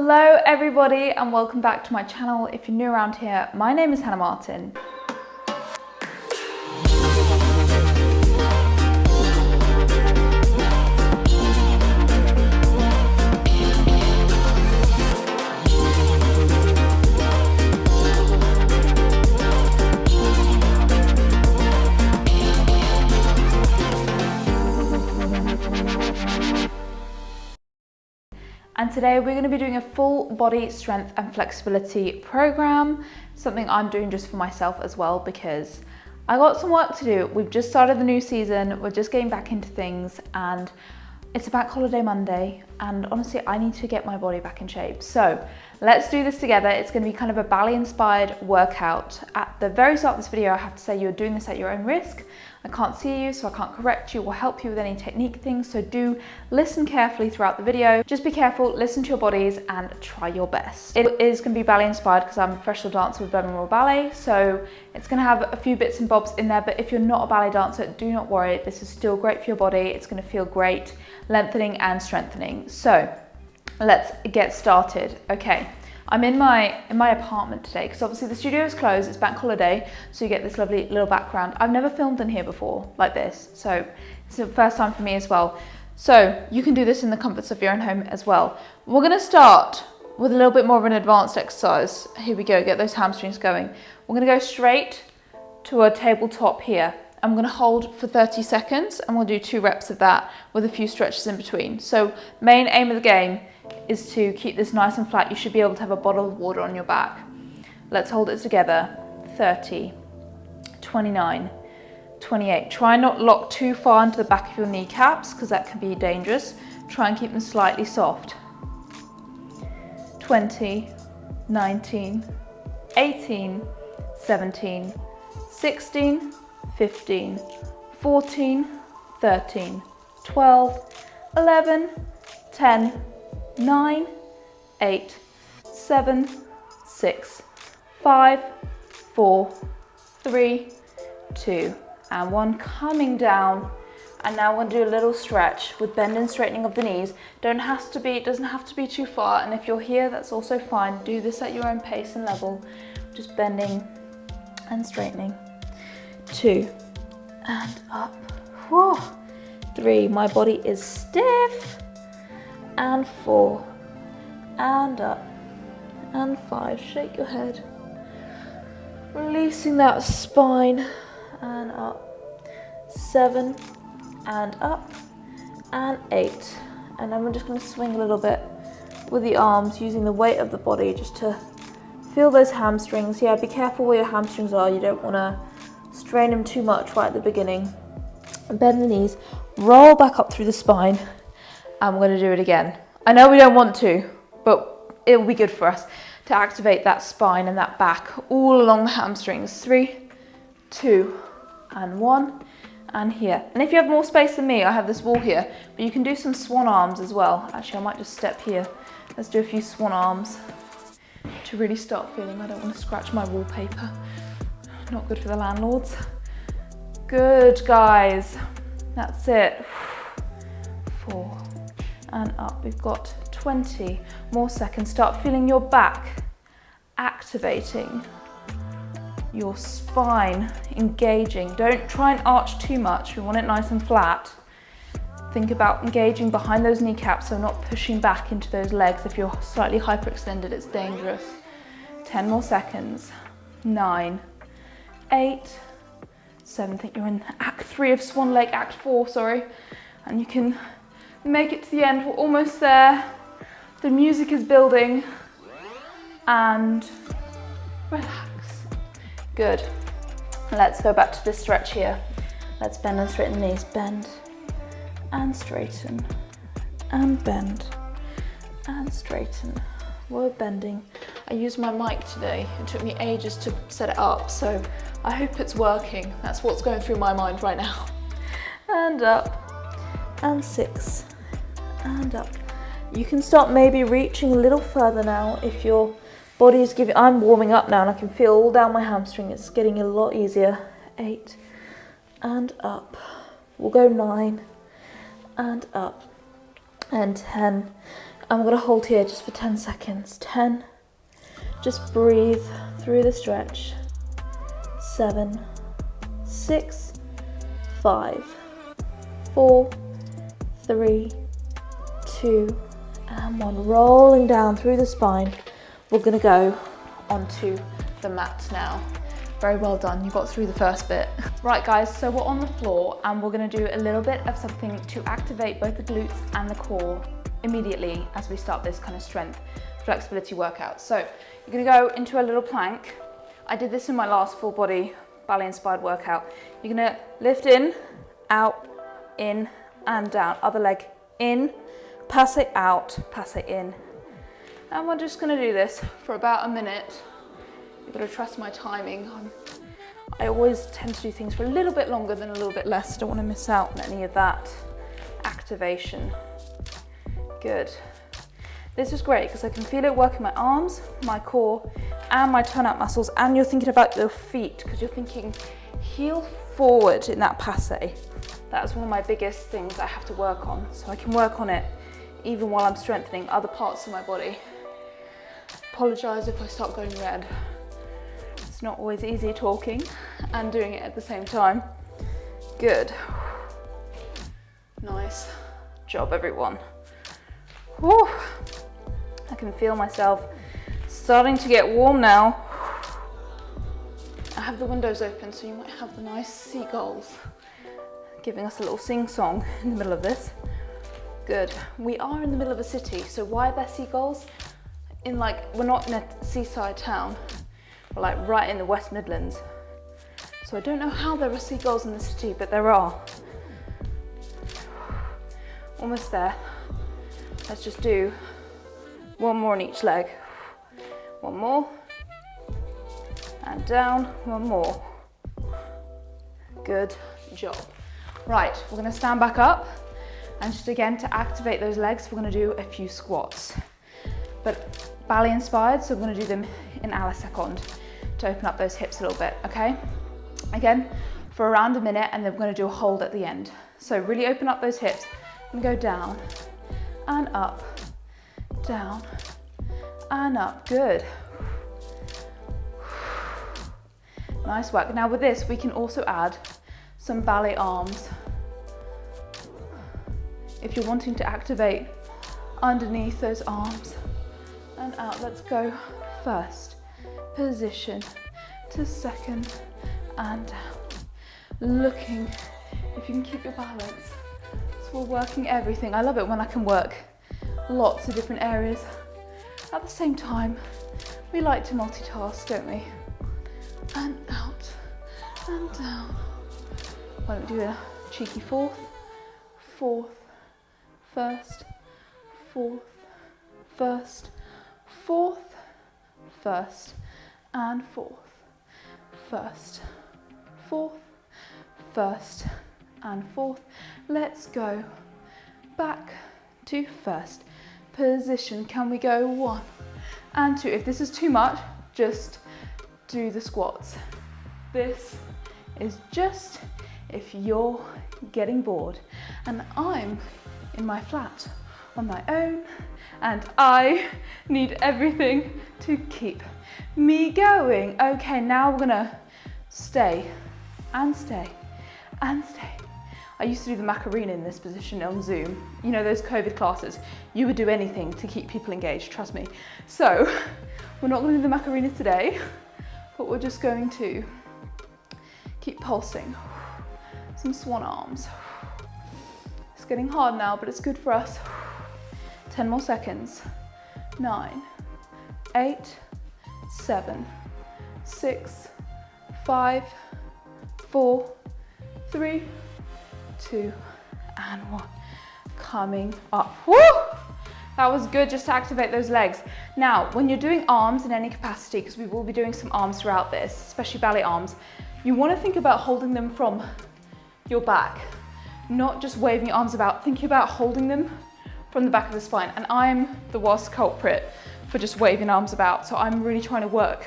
Hello everybody and welcome back to my channel. If you're new around here, my name is Hannah Martin. And today we're going to be doing a full body strength and flexibility program, something I'm doing just for myself as well because I got some work to do. We've just started the new season, we're just getting back into things and it's a bank holiday Monday and honestly I need to get my body back in shape. So let's do this together. It's going to be kind of a ballet-inspired workout. At the very start of this video I have to say you're doing this at your own risk. I can't see you, so I can't correct you or help you with any technique things, so do listen carefully throughout the video. Just be careful, listen to your bodies and try your best. It is going to be ballet inspired because I'm a professional dancer with Birmingham Royal Ballet, so it's going to have a few bits and bobs in there, but if you're not a ballet dancer, do not worry, this is still great for your body. It's going to feel great, lengthening and strengthening. So let's get started. Okay. I'm in my apartment today because obviously the studio is closed, it's bank holiday, so you get this lovely little background. I've never filmed in here before like this, so it's the first time for me as well. So you can do this in the comforts of your own home as well. We're going to start with a little bit more of an advanced exercise. Here we go, get those hamstrings going. We're going to go straight to a tabletop here. I'm going to hold for 30 seconds and we'll do 2 reps of that with a few stretches in between. So main aim of the game is to keep this nice and flat. You should be able to have a bottle of water on your back. Let's hold it together. 30, 29, 28. Try not lock too far into the back of your kneecaps because that can be dangerous. Try and keep them slightly soft. 20, 19, 18, 17, 16, 15, 14, 13, 12, 11, 10, 9, 8, 7, 6, 5, 4, 3, 2, and 1. Coming down. And now we're going to do a little stretch with bend and straightening of the knees. It doesn't have to be too far. And if you're here, that's also fine. Do this at your own pace and level. Just bending and straightening. 2, and up. Whew. 3, my body is stiff. And 4, and up, and 5, shake your head, releasing that spine, and up, 7, and up, and 8, and then we're just going to swing a little bit with the arms, using the weight of the body just to feel those hamstrings. Yeah, be careful where your hamstrings are, you don't want to strain them too much right at the beginning. And bend the knees, roll back up through the spine, and we're going to do it again. I know we don't want to, but it will be good for us to activate that spine and that back all along the hamstrings. 3, 2, and 1, and here. And if you have more space than me, I have this wall here, but you can do some swan arms as well. Actually, I might just step here. Let's do a few swan arms to really start feeling. I don't want to scratch my wallpaper. Not good for the landlords. Good, guys. That's it. 4. And up. We've got 20 more seconds. Start feeling your back activating, your spine engaging. Don't try and arch too much. We want it nice and flat. Think about engaging behind those kneecaps, so not pushing back into those legs. If you're slightly hyperextended, it's dangerous. 10 more seconds. 9, 8, 7. I think you're in Act 3 of Swan Lake, Act 4, sorry. And you can make it to the end. We're almost there. The music is building. And relax. Good. Let's go back to this stretch here. Let's bend and straighten the knees. Bend and straighten and bend and straighten. We're bending. I used my mic today. It took me ages to set it up, so I hope it's working. That's what's going through my mind right now. And up, and 6, and up. You can start maybe reaching a little further now if your body is giving. I'm warming up now and I can feel all down my hamstring. It's getting a lot easier. 8, and up. We'll go 9, and up, and 10. And we're gonna hold here just for 10 seconds. 10, just breathe through the stretch. 7, 6, 5, 4, 3, 2, and 1. Rolling down through the spine. We're gonna go onto the mat now. Very well done, you got through the first bit. Right guys, so we're on the floor and we're gonna do a little bit of something to activate both the glutes and the core immediately as we start this kind of strength flexibility workout. So you're gonna go into a little plank. I did this in my last full body Ballet-Inspired workout. You're gonna lift in, out, in, and down. Other leg in, pass it out, pass it in. And we're just gonna do this for about a minute. You've got to trust my timing. I always tend to do things for a little bit longer than a little bit less. Don't want to miss out on any of that activation. Good. This is great because I can feel it working my arms, my core, and my turnout muscles. And you're thinking about your feet because you're thinking heel forward in that passe. That is one of my biggest things I have to work on. So I can work on it even while I'm strengthening other parts of my body. Apologise if I start going red. It's not always easy talking and doing it at the same time. Good. Nice job, everyone. Whew. I can feel myself starting to get warm now. I have the windows open, so you might have the nice seagulls giving us a little sing-song in the middle of this. Good. We are in the middle of a city, so why are there seagulls? We're not in a seaside town. We're like right in the West Midlands. So I don't know how there are seagulls in the city, but there are. Almost there. Let's just do one more on each leg. One more. And down, one more. Good job. Right, we're gonna stand back up. And just again, to activate those legs, we're gonna do a few squats. But Ballet-Inspired, so we're gonna do them in a la seconde to open up those hips a little bit, okay? Again, for around a minute, and then we're gonna do a hold at the end. So really open up those hips and go down and up, down and up, good. Nice work. Now with this, we can also add some ballet arms. If you're wanting to activate underneath those arms and out, let's go first position to second and down. Looking if you can keep your balance. So we're working everything. I love it when I can work lots of different areas at the same time. We like to multitask, don't we? And out and down. Why don't we do a cheeky fourth, fourth, first, fourth, first, fourth, first, and fourth, first, fourth, first, and fourth. Let's go back to first position. Can we go 1 and 2? If this is too much, just do the squats. This is just if you're getting bored. And I'm in my flat on my own, and I need everything to keep me going. Okay, now we're gonna stay and stay and stay. I used to do the Macarena in this position on Zoom. You know, those COVID classes. You would do anything to keep people engaged, trust me. So, we're not gonna do the Macarena today, but we're just going to keep pulsing. Some swan arms. It's getting hard now, but it's good for us. 10 more seconds. 9, 8, 7, 6, 5, 4, 3, 2, and 1. Coming up. Woo! That was good, just to activate those legs. Now, when you're doing arms in any capacity, because we will be doing some arms throughout this, especially ballet arms, you want to think about holding them from your back, not just waving your arms about, thinking about holding them from the back of the spine. And I'm the worst culprit for just waving arms about, so I'm really trying to work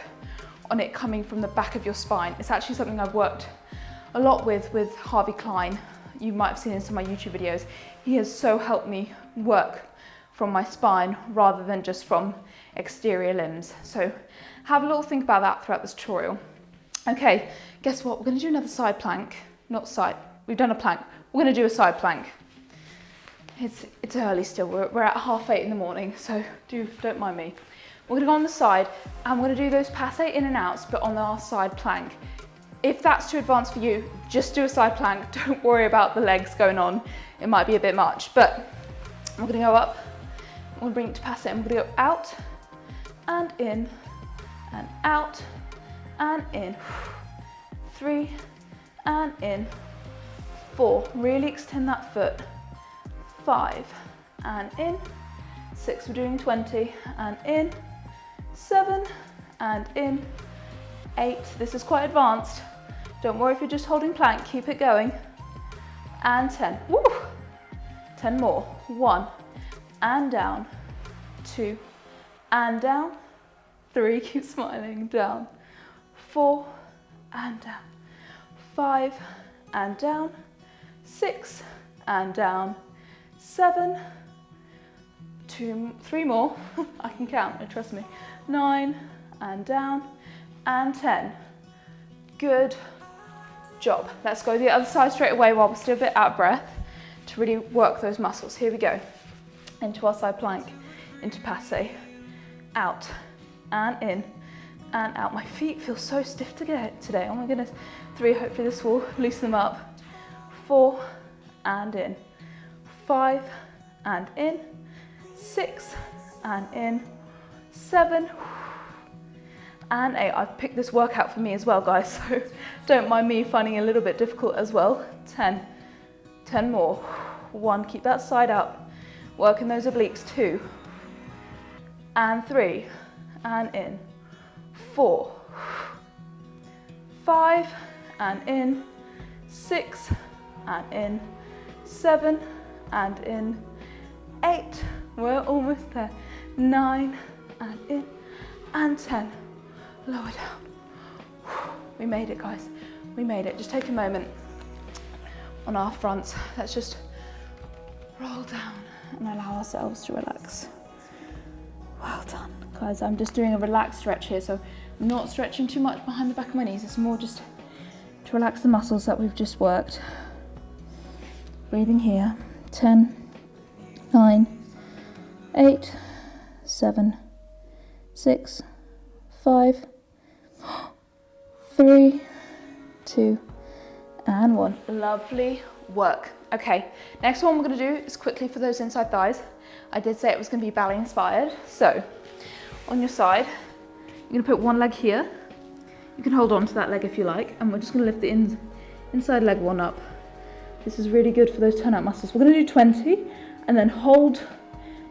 on it coming from the back of your spine. It's actually something I've worked a lot with Harvey Klein. You might have seen in some of my YouTube videos. He has so helped me work from my spine rather than just from exterior limbs. So have a little think about that throughout this tutorial. Okay, guess what? We're going to do another side plank. Not side, we've done a plank. We're going to do a side plank. It's early still, we're at 8:30 in the morning, so don't mind me. We're going to go on the side and we're going to do those passe in and outs, but on our side plank. If that's too advanced for you, just do a side plank. Don't worry about the legs going on. It might be a bit much, but we're going to go up. I'm going to bring it to passe and we're going to go out and in and out and in. 3 and in. 4, really extend that foot. 5 and in. 6, we're doing 20 and in. 7 and in. 8, this is quite advanced. Don't worry if you're just holding plank, keep it going. And 10, woo! 10 more. 1 and down. 2 and down. 3, keep smiling, down. 4 and down. 5 and down. 6 and down. 7, 2, 3 more. I can count, trust me. 9 and down. And 10. Good job. Let's go the other side straight away while we're still a bit out of breath to really work those muscles. Here we go. Into our side plank, into passe, out and in and out. My feet feel so stiff today. Oh my goodness. 3, hopefully this will loosen them up. 4 and in. 5 and in. 6 and in. 7 and 8. I've picked this workout for me as well, guys, so don't mind me finding it a little bit difficult as well. 10. 10 more. 1, keep that side up. Working those obliques. 2 and 3 and in. 4, 5 and in. 6 and in. 7 and in. 8, we're almost there. 9 and in. And 10. Lower down. We made it, guys. We made it. Just take a moment on our fronts. Let's just roll down and allow ourselves to relax. Well done. Guys, I'm just doing a relaxed stretch here, so I'm not stretching too much behind the back of my knees. It's more just to relax the muscles that we've just worked. Breathing here. 10, 9, 8, 7, 6, 5, 3, 2, and 1. Lovely work. Okay, next one we're going to do is quickly for those inside thighs. I did say it was going to be ballet inspired. So, on your side, you're going to put one leg here. You can hold on to that leg if you like, and we're just going to lift the inside leg one up. This is really good for those turnout muscles. We're going to do 20, and then hold,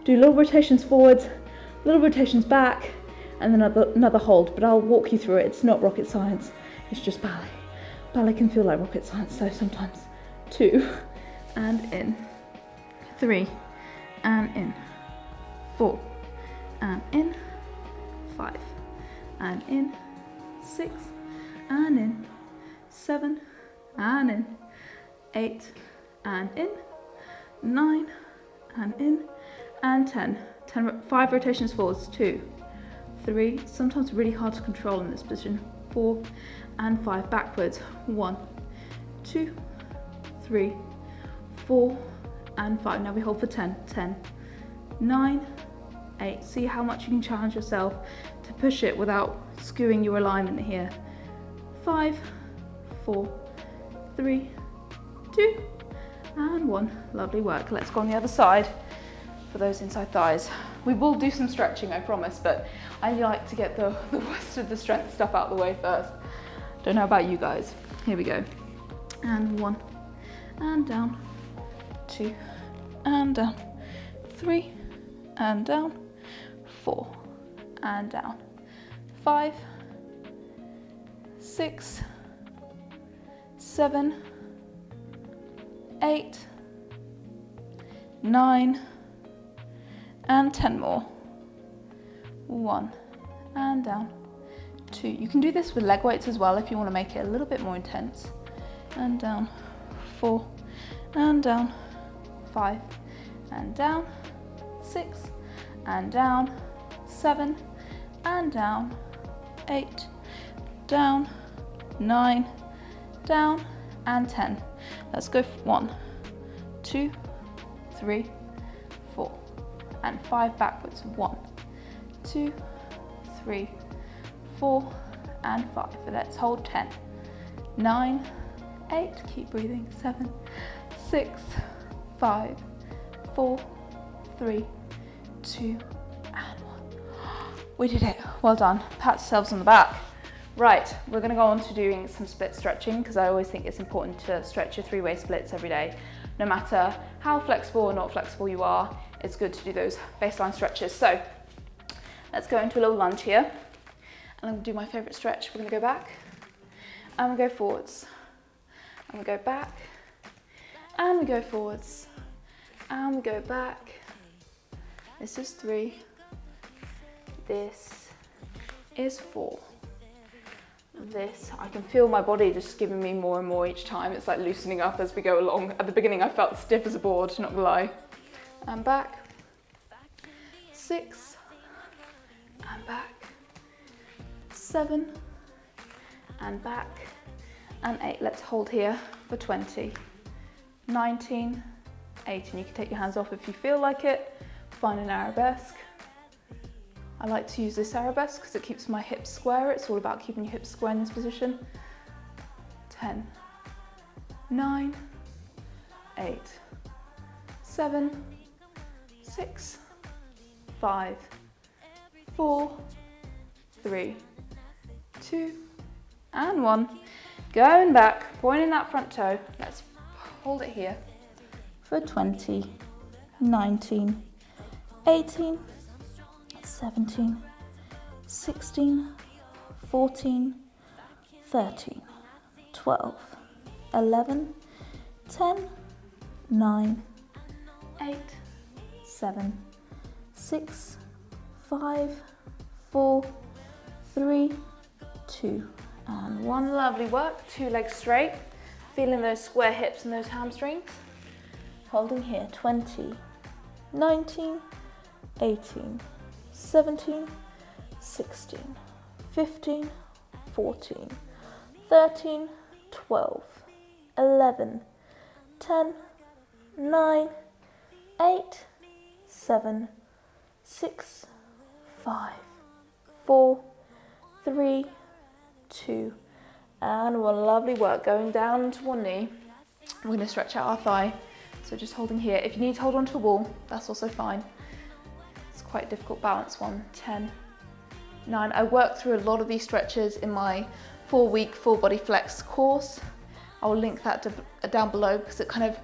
do little rotations forwards, little rotations back, and then another hold, but I'll walk you through it. It's not rocket science, it's just ballet. Ballet can feel like rocket science though sometimes. 2 and in. 3 and in. 4 and in. 5 and in. 6 and in. 7 and in. 8 and in. 9 and in. And 10. 5 rotations forwards. 2, 3, sometimes really hard to control in this position. 4 and 5 backwards. 1, 2, 3, 4 and 5. Now we hold for 10. 10, 9, 8. See how much you can challenge yourself to push it without skewing your alignment here. 5, 4, 3, 2 and 1. Lovely work. Let's go on the other side for those inside thighs. We will do some stretching, I promise, but I like to get the worst of the strength stuff out of the way first. Don't know about you guys. Here we go. And 1 and down. 2 and down. 3 and down. 4 and down. 5, 6, 7, 8, 9, and 10 more. 1 and down. 2. You can do this with leg weights as well if you want to make it a little bit more intense. And down. 4 and down. 5 and down. 6, and down, 7, and down, 8, down, 9, down, and 10. Let's go 1, 2, 3, 4, and 5 backwards. 1, 2, 3, 4, and 5. Let's hold 10, 9, 8, keep breathing, 7, 6, 5, 4, 3, 2, and 1. We did it, well done. Pat yourselves on the back. Right, we're gonna go on to doing some split stretching because I always think it's important to stretch your 3-way splits every day. No matter how flexible or not flexible you are, it's good to do those baseline stretches. So let's go into a little lunge here. And I'm gonna do my favorite stretch. We're gonna go back, and we go forwards. And we go back, and we go forwards, and we go back. This is 3. This is 4. This, I can feel my body just giving me more and more each time. It's like loosening up as we go along. At the beginning I felt stiff as a board, not gonna lie. And back, 6, and back, 7, and back, and 8. Let's hold here for 20, 19, 18. You can take your hands off if you feel like it. Find an arabesque. I like to use this arabesque because it keeps my hips square. It's all about keeping your hips square in this position. 10, 9, 8, 7, 6, 5, 4, 3, 2, and 1. Going back, pointing that front toe. Let's hold it here for 20, 19, 18, 17, 16, 14, 13, 12, 11, 10, 9, 8, 7, 6, 5, 4, 3, 2, and 1. Lovely work. 2 legs straight. Feeling those square hips and those hamstrings. Holding here. 20, 19, 18, 17, 16, 15, 14, 13, 12, 11, 10, 9, 8, 7, 6, 5, 4, 3, 2, and 1. Lovely work. Going down onto one knee. We're going to stretch out our thigh. So just holding here. If you need to hold onto a wall, that's also fine. It's quite a difficult balance one. 10, 9. I work through a lot of these stretches in my 4-week full body flex course. I will link that down below because it kind of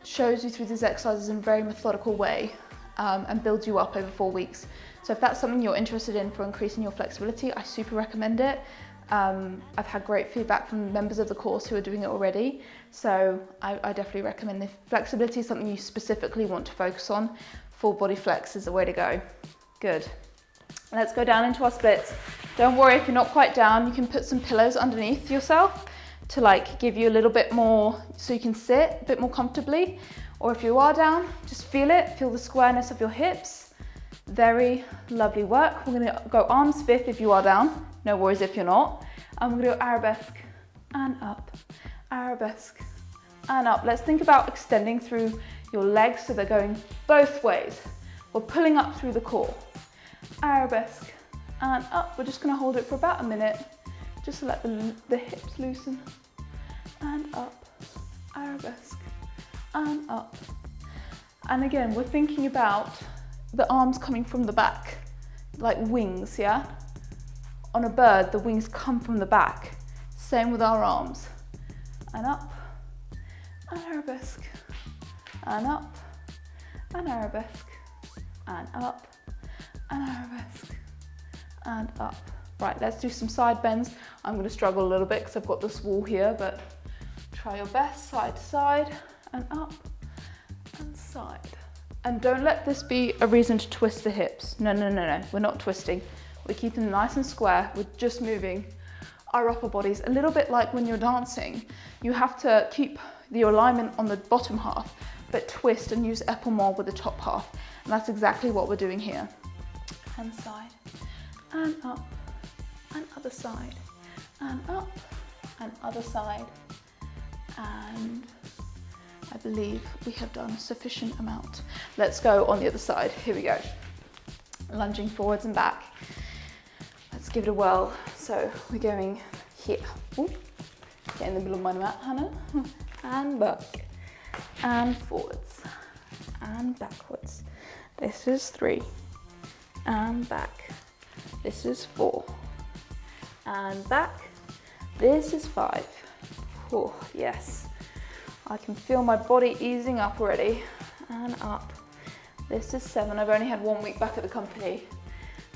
shows you through these exercises in a very methodical way and builds you up over 4 weeks. So if that's something you're interested in for increasing your flexibility, I super recommend it. I've had great feedback from members of the course who are doing it already, so I definitely recommend if flexibility is something you specifically want to focus on, full body flex is the way to go. Good. Let's go down into our splits. Don't worry if you're not quite down, you can put some pillows underneath yourself to like give you a little bit more so you can sit a bit more comfortably, or if you are down, just feel it, feel the squareness of your hips. Very lovely work. We're gonna go arms fifth if you are down. No worries if you're not. And we're gonna go arabesque and up, arabesque and up. Let's think about extending through your legs so they're going both ways. We're pulling up through the core. Arabesque and up. We're just gonna hold it for about a minute, just to let the hips loosen. And up, arabesque and up. And again, we're thinking about the arms coming from the back, like wings, yeah? On a bird, the wings come from the back. Same with our arms. And up, and arabesque, and up, and arabesque, and up, and arabesque, and up. Right, let's do some side bends. I'm gonna struggle a little bit because I've got this wall here, but try your best, side to side, and up, and side. And don't let this be a reason to twist the hips. No, no, no, no, we're not twisting. We're keeping them nice and square. We're just moving our upper bodies. A little bit like when you're dancing, you have to keep the alignment on the bottom half, but twist and use épaulement with the top half. And that's exactly what we're doing here. And side, and up, and other side, and up, and other side. And I believe we have done a sufficient amount. Let's go on the other side. Here we go. Lunging forwards and back. Let's give it a whirl. So we're going here. Ooh. Get in the middle of my mat, Hannah. And back. And forwards. And backwards. This is 3. And back. This is 4. And back. This is 5. Oh, yes. I can feel my body easing up already. And up. This is 7. I've only had 1 week back at the company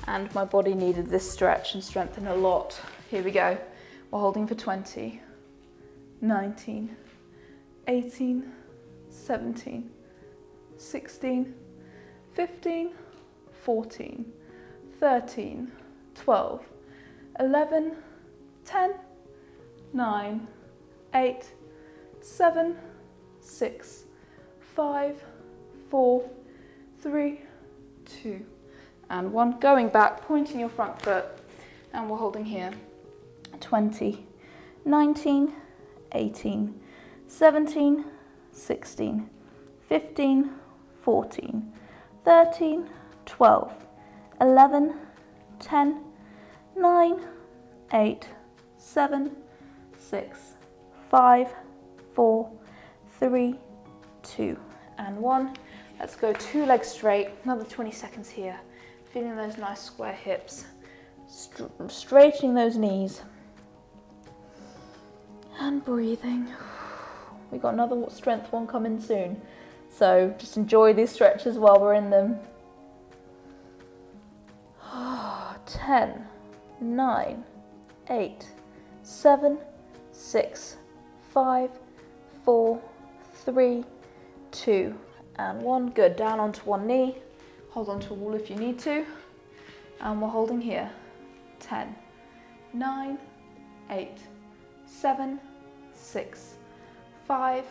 and my body needed this stretch and strengthen a lot. Here we go. We're holding for 20, 19, 18, 17, 16, 15, 14, 13, 12, 11, 10, 9, 8, 7, 6, 5, 4, 3, 2, and 1. Going back, pointing your front foot, and we're holding here. 20, 19, 18, 17, 16, 15, 14, 13, 12, 11, 10, 9, 8, 7, 6, 5, 4, 3, 2, and 1. Let's go 2 legs straight, another 20 seconds here. Feeling those nice square hips, straightening those knees. And breathing. We got another strength one coming soon. So just enjoy these stretches while we're in them. 10, 9, 8, 7, 6, 5, 4, 3, 2, and 1. Good. Down onto one knee. Hold on to a wall if you need to. And we're holding here. 10, 9, 8, 7, 6, 5,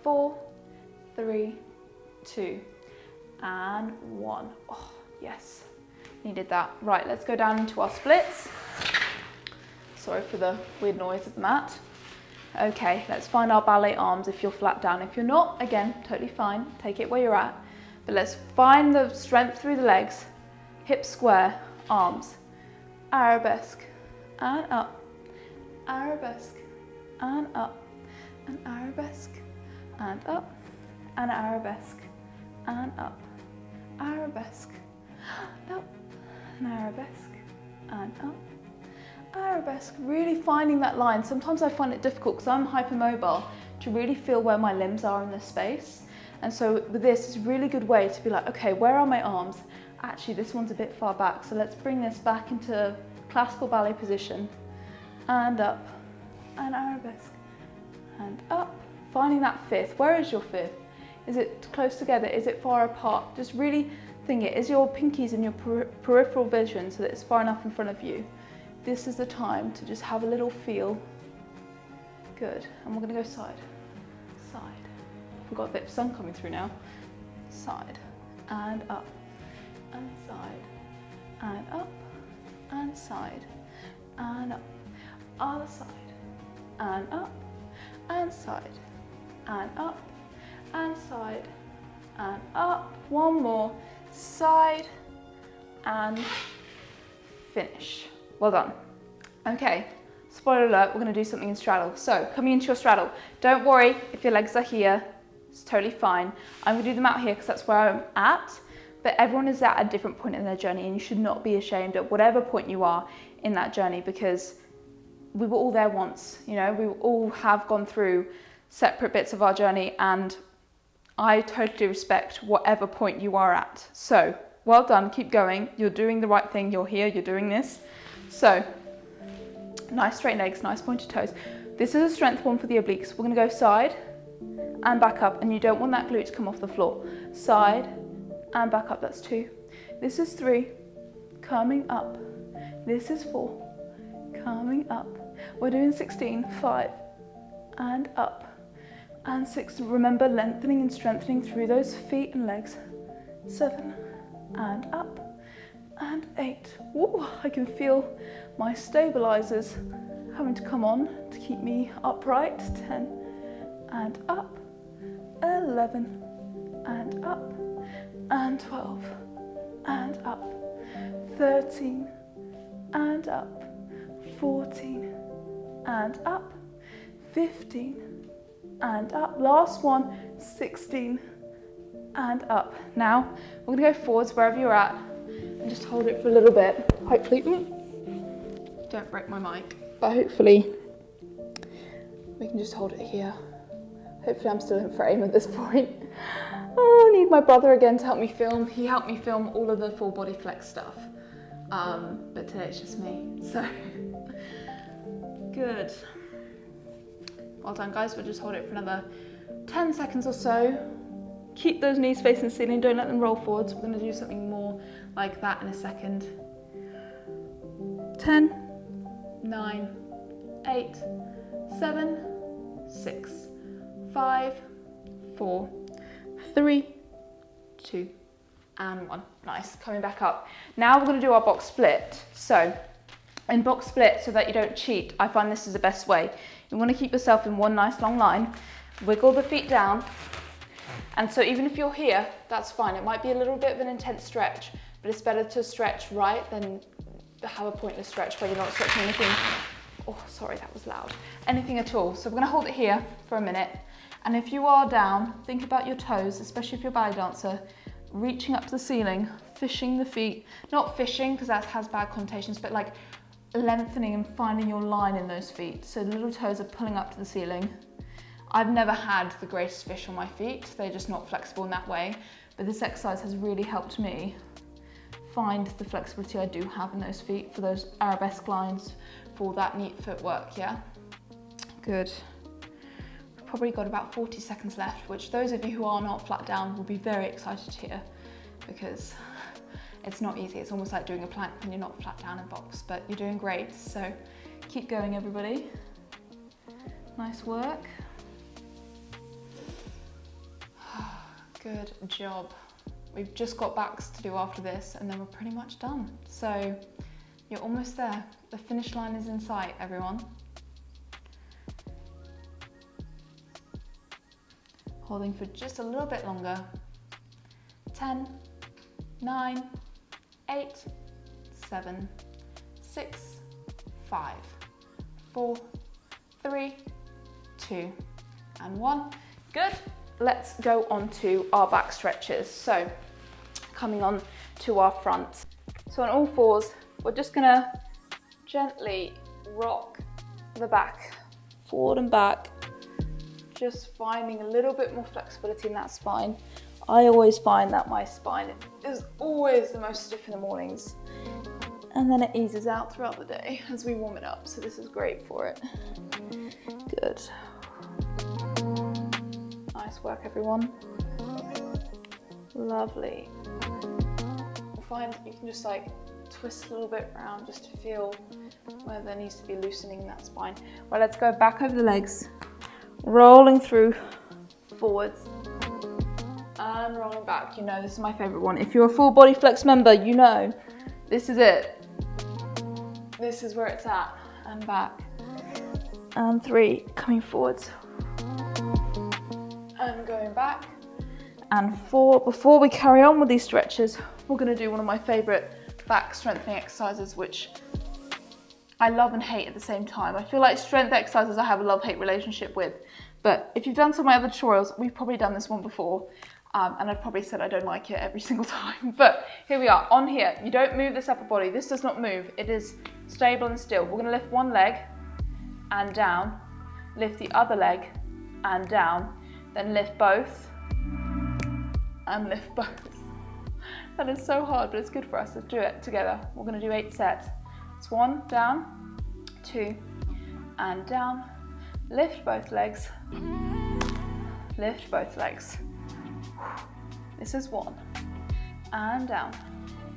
4, 3, 2, and 1. Oh, yes. Needed that. Right, let's go down into our splits. Sorry for the weird noise of the mat. Okay, let's find our ballet arms if you're flat down. If you're not, again, totally fine. Take it where you're at. But let's find the strength through the legs. Hips square, arms. Arabesque, and up. Arabesque, and up. And arabesque, and up. And arabesque, and up. Arabesque, and up. And arabesque, and up. Arabesque, really finding that line. Sometimes I find it difficult because I'm hypermobile to really feel where my limbs are in this space. And so with this, it's a really good way to be like, okay, where are my arms? Actually, this one's a bit far back. So let's bring this back into classical ballet position. And up, and arabesque, and up. Finding that fifth. Where is your fifth? Is it close together? Is it far apart? Just really think it. Is your pinkies in your peripheral vision so that it's far enough in front of you? This is the time to just have a little feel. Good. And we're going to go side, side. We've got a bit of sun coming through now. Side, and up, and side, and up, and side, and up. Other side, and up, and side, and up, and side, and up. One more. Side, and finish. Well done. Okay, spoiler alert, we're going to do something in straddle. So, coming into your straddle, don't worry if your legs are here, it's totally fine. I'm going to do them out here because that's where I'm at, but everyone is at a different point in their journey and you should not be ashamed at whatever point you are in that journey because we were all there once, you know, we all have gone through separate bits of our journey and I totally respect whatever point you are at. So, well done, keep going, you're doing the right thing, you're here, you're doing this. So, nice straight legs, nice pointed toes. This is a strength one for the obliques. We're going to go side and back up, and you don't want that glute to come off the floor. Side and back up, that's 2. This is 3, coming up. This is 4, coming up. We're doing 16, 5, and up. And 6, remember lengthening and strengthening through those feet and legs. 7, and up, and 8. Ooh, I can feel my stabilizers having to come on to keep me upright. 10, and up, 11, and up, and 12, and up, 13, and up, 14, and up, 15, and up. Last one, 16, and up. Now, we're gonna go forwards wherever you're at and just hold it for a little bit. Hopefully, don't break my mic, but hopefully we can just hold it here. Hopefully I'm still in frame at this point. Oh, I need my brother again to help me film. He helped me film all of the full body flex stuff. But today it's just me, so good. Well done, guys. We'll just hold it for another 10 seconds or so. Keep those knees facing the ceiling, don't let them roll forwards. We're gonna do something more like that in a second. 10, 9, 8, 7, 6, 5, 4, 3, 2, and 1. Nice, coming back up. Now we're gonna do our box split. So, in box split, so that you don't cheat, I find this is the best way. You wanna keep yourself in one nice long line, wiggle the feet down, and so even if you're here, that's fine. It might be a little bit of an intense stretch, but it's better to stretch right than have a pointless stretch where you're not stretching anything. Oh, sorry, that was loud. Anything at all. So we're gonna hold it here for a minute. And if you are down, think about your toes, especially if you're a ballet dancer, reaching up to the ceiling, fishing the feet. Not fishing, because that has bad connotations, but like lengthening and finding your line in those feet. So the little toes are pulling up to the ceiling. I've never had the greatest fish on my feet. They're just not flexible in that way. But this exercise has really helped me find the flexibility I do have in those feet for those arabesque lines, for all that neat footwork, yeah? Good. We've probably got about 40 seconds left, which those of you who are not flat down will be very excited to hear, because it's not easy. It's almost like doing a plank when you're not flat down in box, but you're doing great. So keep going, everybody. Nice work. Good job. We've just got backs to do after this, and then we're pretty much done. So you're almost there. The finish line is in sight, everyone. Holding for just a little bit longer. 10, 9, 8, 7, 6, 5, 4, 3, 2, and 1. Good. Let's go on to our back stretches. So coming on to our front. So on all fours, we're just gonna gently rock the back forward and back, just finding a little bit more flexibility in that spine. I always find that my spine is always the most stiff in the mornings, and then it eases out throughout the day as we warm it up. So this is great for it. Good. Nice work, everyone. Lovely. Find you can just like twist a little bit around just to feel where there needs to be loosening in that spine. Well, let's go back over the legs, rolling through forwards and rolling back. You know, this is my favorite one. If you're a full body flex member, you know this is it. This is where it's at. And back. And 3, coming forwards. And going back. And 4. Before we carry on with these stretches, we're going to do one of my favorite back strengthening exercises, which I love and hate at the same time. I feel like strength exercises I have a love-hate relationship with, but if you've done some of my other tutorials, we've probably done this one before, and I've probably said I don't like it every single time, but here we are. On here, you don't move this upper body. This does not move. It is stable and still. We're going to lift one leg and down, lift the other leg and down, then lift both and lift both. That is so hard, but it's good for us. Let's do it together. We're going to do 8 sets. It's 1, down, 2, and down. Lift both legs. Lift both legs. This is 1, and down.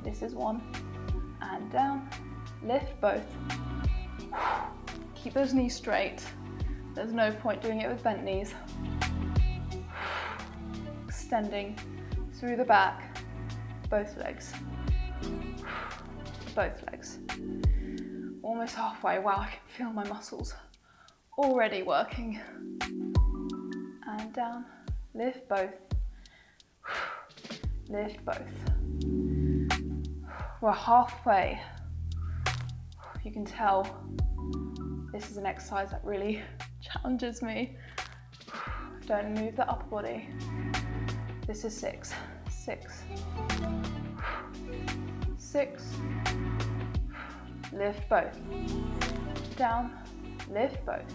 This is 1, and down. Lift both. Keep those knees straight. There's no point doing it with bent knees. Extending through the back both legs, both legs. Almost halfway. Wow, I can feel my muscles already working. And down, lift both, lift both. We're halfway. You can tell this is an exercise that really challenges me. Don't move the upper body. This is 6, 6, 6. Lift both. Down, lift both.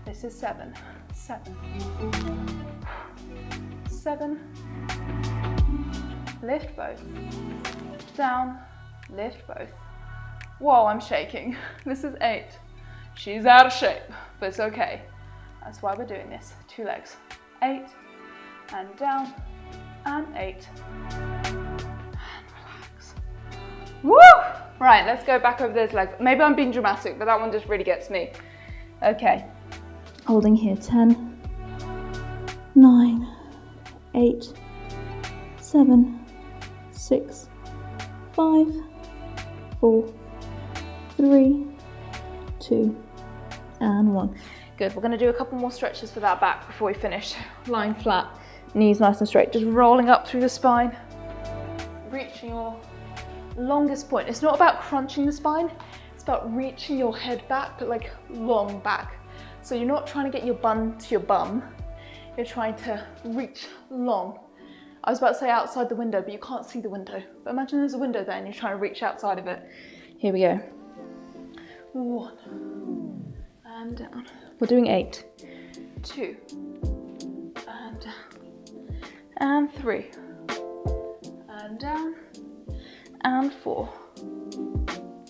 This is 7, 7, 7. Lift both. Down, lift both. Whoa, I'm shaking. This is 8. She's out of shape, but it's okay. That's why we're doing this. 2 legs. 8, and down, and 8. And relax. Woo! Right, let's go back over those legs. Maybe I'm being dramatic, but that one just really gets me. Okay. Holding here, 10, 9, 8, 7, 6, 5, 4, 3, 2, and 1. Good, we're gonna do a couple more stretches for that back before we finish. Lying flat, knees nice and straight, just rolling up through the spine, reaching your longest point. It's not about crunching the spine, it's about reaching your head back, but like long back. So you're not trying to get your bum to your bum, you're trying to reach long. I was about to say outside the window, but you can't see the window. But imagine there's a window there and you're trying to reach outside of it. Here we go. 1, and down. We're doing 8, 2, and down, and 3, and down, and 4,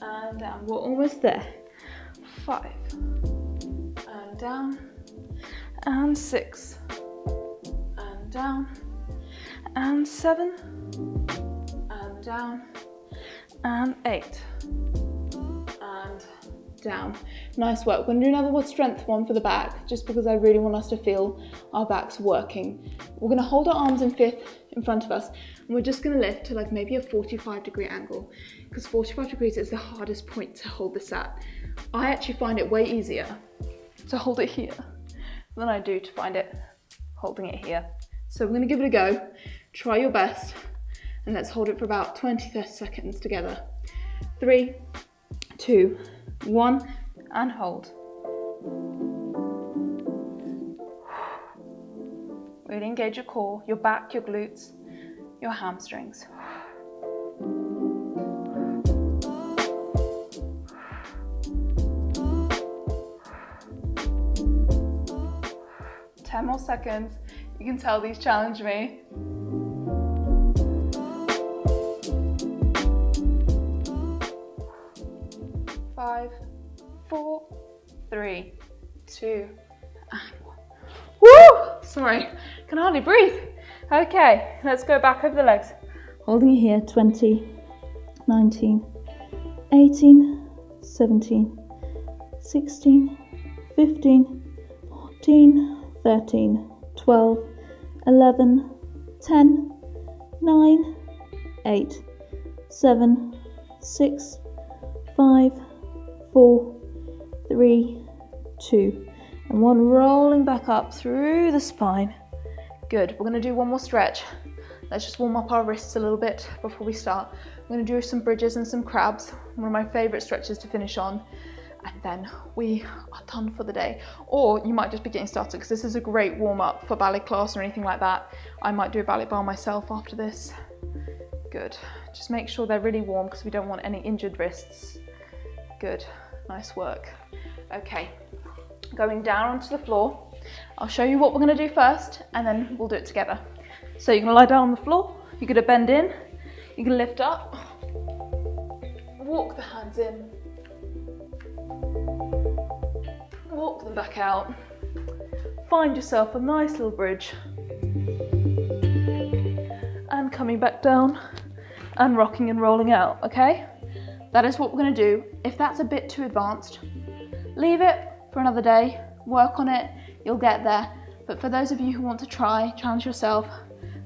and down. We're almost there. 5, and down, and 6, and down, and 7, and down, and 8, and down. Nice work. We're gonna do another strength one for the back, just because I really want us to feel our backs working. We're gonna hold our arms in fifth in front of us, and we're just gonna lift to like maybe a 45-degree angle, because 45 degrees is the hardest point to hold this at. I actually find it way easier to hold it here than I do to find it holding it here. So we're gonna give it a go. Try your best, and let's hold it for about 20-30 seconds together. 3, 2, 1, and hold. Really engage your core, your back, your glutes, your hamstrings. Ten more seconds. You can tell these challenge me. 5, 4, 3, 2, and 1. Woo! Sorry, can hardly breathe. Okay, let's go back over the legs. Holding it here, 20, 19, 18, 17, 16, 15, 14, 13, 12, 11, 10, 9, 8, 7, 6, 5, 4, 3, 2, and 1. Rolling back up through the spine. Good. We're going to do one more stretch. Let's just warm up our wrists a little bit before we start. I'm going to do some bridges and some crabs, one of my favourite stretches to finish on, and then we are done for the day. Or you might just be getting started, because this is a great warm-up for ballet class or anything like that. I might do a ballet bar myself after this. Good. Just make sure they're really warm, because we don't want any injured wrists. Good. Nice work. Okay. Going down onto the floor. I'll show you what we're going to do first, and then we'll do it together. So you're going to lie down on the floor, you're going to bend in, you're going to lift up, walk the hands in, walk them back out, find yourself a nice little bridge, and coming back down and rocking and rolling out, okay? That is what we're going to do. If that's a bit too advanced, leave it for another day, work on it, you'll get there. But for those of you who want to try, challenge yourself,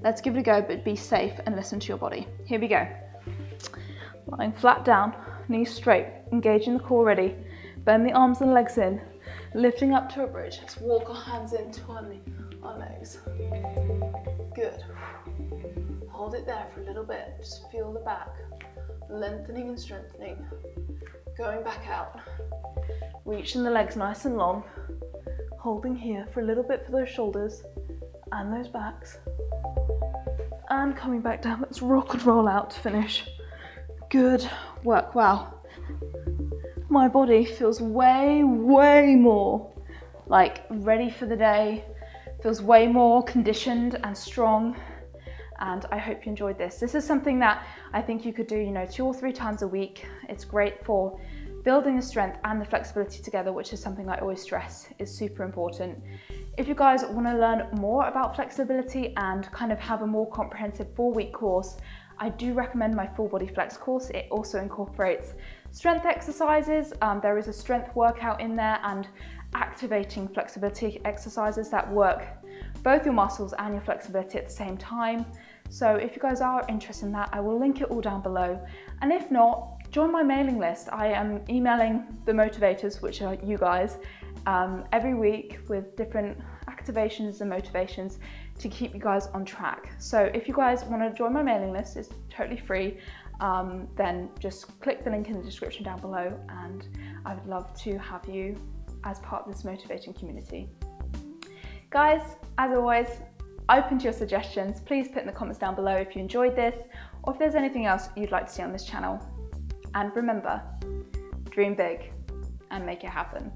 Let's give it a go, but be safe and listen to your body. Here we go. Lying flat down, knees straight, engaging the core ready. Bend the arms and legs in, lifting up to a bridge. Let's walk our hands into our legs. Good. Hold it there for a little bit. Just feel the back, lengthening and strengthening. Going back out. Reaching the legs nice and long. Holding here for a little bit for those shoulders and those backs. And coming back down. Let's rock and roll out to finish. Good work. Wow. My body feels way, way more like ready for the day. Feels way more conditioned and strong. And I hope you enjoyed this. This is something that I think you could do, 2 or 3 times a week. It's great for building the strength and the flexibility together, which is something I always stress is super important. If you guys want to learn more about flexibility and kind of have a more comprehensive 4-week course, I do recommend my full body flex course. It also incorporates strength exercises. There is a strength workout in there and activating flexibility exercises that work both your muscles and your flexibility at the same time. So if you guys are interested in that, I will link it all down below. And if not, join my mailing list. I am emailing the motivators, which are you guys, every week with different activations and motivations to keep you guys on track. So if you guys want to join my mailing list, it's totally free, then just click the link in the description down below, and I would love to have you as part of this motivating community. Guys, as always, open to your suggestions. Please put in the comments down below if you enjoyed this or if there's anything else you'd like to see on this channel. And remember, dream big and make it happen.